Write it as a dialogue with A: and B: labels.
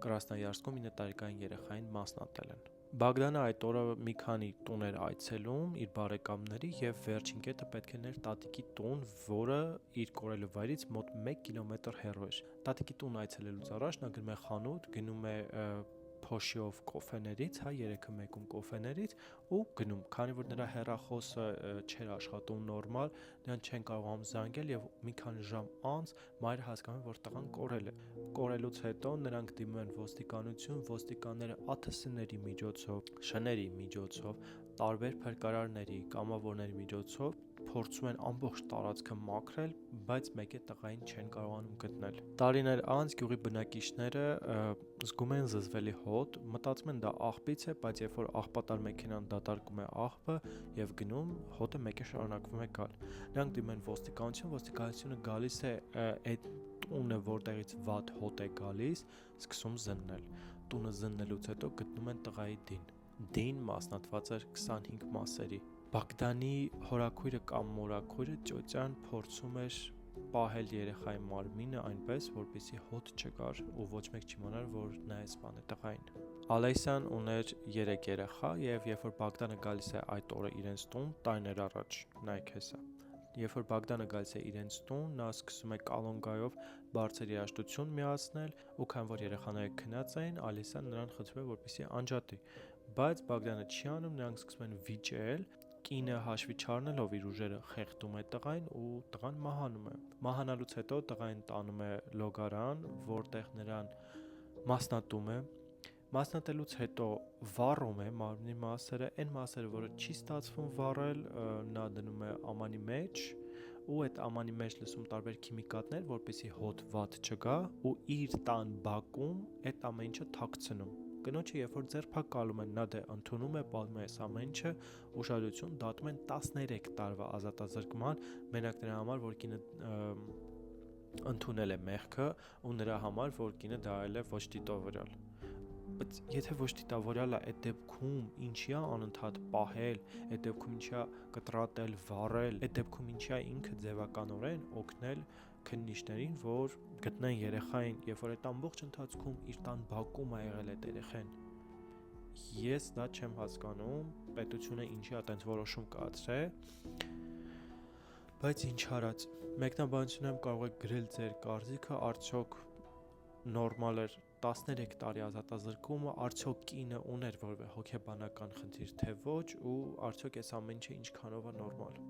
A: Կրասնոյարսկում 9 տարեկան երեխային մասնատել են։ Բագդանը այդ օրը մի քանի տուն էր այցելում իր բարեկամների եւ վերջին կետը պետք է ներ տատիկի տուն, որը իր կորելու վայրից մոտ 1 կիլոմետր հեռու էր։ Տատիկի տուն այցելելուց առաջ նա գնում է խանութ, գնում է փոշիով կոֆեներից, երեքը մեկում կոֆեներից ու գնում, քանի որ նրա հեռախոսը չէր աշխատում նորմալ, նրան չեն կարողանում զանգել եւ մի քանի ժամ անց մայրը հասկանում է, որ տղան կորել է։ Կորելուց հետո նրանք դիմում են ոստիկանություն, ոստիկանները ԱԹՍ-ների միջոցով, շների միջոցով, տարբեր փրկարարների, կամավորների միջոցով փորձում են ամբողջ տարածքը մաքրել, բայց մեկ է տղային չեն կարողանում գտնել։ Տարիներ անց գյուղի բնակիչները զգում են զզվելի հոտ, մտածում են դա աղբից է, բայց երբ որ աղբատար մեքենան դատարկում է աղբը եւ գնում, հոտը մեկ է շարունակվում է գալ։ Նրանք դիմում են ոստիկանություն, ոստիկանությունը գալիս է այդ տունը, որտեղից վատ հոտ է գալիս, սկսում զննել։ Տունը զննելուց հետո գտնում են տղայի դին։ Դին մասնատված էր 25 մասերի։ Բագդանի հորաքույրը կամ մորաքույրը ճոճան փորձում էր պահել երեխայի մարմինը այնպես, որպեսզի հոտ չգար ու ոչ մեկ չիմանար, որ նա է սպանել տղային։ Ալեսյան ուներ 3 երեխա եւ երբ որ Բագդանը գալիս է այդ օրը իրենց տուն, տարիներ առաջ, նայեք հեսա։ Երբ որ Բագդանը գալիս է իրենց տուն, նա սկսում է կալոնգայով բարձր երաժշտություն միացնել ու քանի որ երեխաները քնած էին, Ալեսյան նրան խնդրում է, որպեսզի անջատի։ Բայց Բագդանը չի անում, նրանք սկսում են վիճել, կինը հաշվի չառնելով իր ուժերը խեղդում է տղային ու տղան մահանում է։ Մահանալուց հետո տղային տանում է լոգարան, որտեղ նրան մասնատում է։ Մասնատելուց հետո վառում է մարմնի մասերը, այն մասերը, որը չի ստացվում վառել, նա դնում է ամանի մեջ ու այդ ամանի մեջ լսում տարբեր քիմիկատներ, որպեսզի հոտ վատ չգա ու իր տան բակում այդ ամեն ինչը թաքցնում։ Կնոջը երբ որ ձերբակալում են, նա դե ընդունում է, պատմում է այս ամեն ինչը, ուշադրություն դատում են 13 տարվա ազատազրկման, մենակ նրա համար, որ կինը ընդունել է մեղքը ու նրա համար, որ կինը դարել է ոչ դիտավորյալ։ Բայց եթե ոչ դիտավորյալը այդ դեպքում ինչի է անընդհատ պահել, այդ դեպքում ինչի է կտրատել, վառել, այդ դեպքում ինչի է ինքը ձևականորեն օգնել քննիչներին, որ գտնեն երեխային, երբ որ այդ ամբողջ ընթացքում իր տան բակում է եղել այդ երեխան։ Ես դա չեմ հասկանում, պետությունը ինչի է այդպես որոշում կայացրել, բայց ինչ արած, մեկնաբանությունում կարող եք գրել ձեր կարծիքը, արդյոք նորմալ էր 13 տարի ազատազրկումը, արդյոք կինը ուներ որևէ հոգեբանական խնդիր, թե ոչ, ու արդյոք այս ամեն ինչը ինչքանով է նորմալ։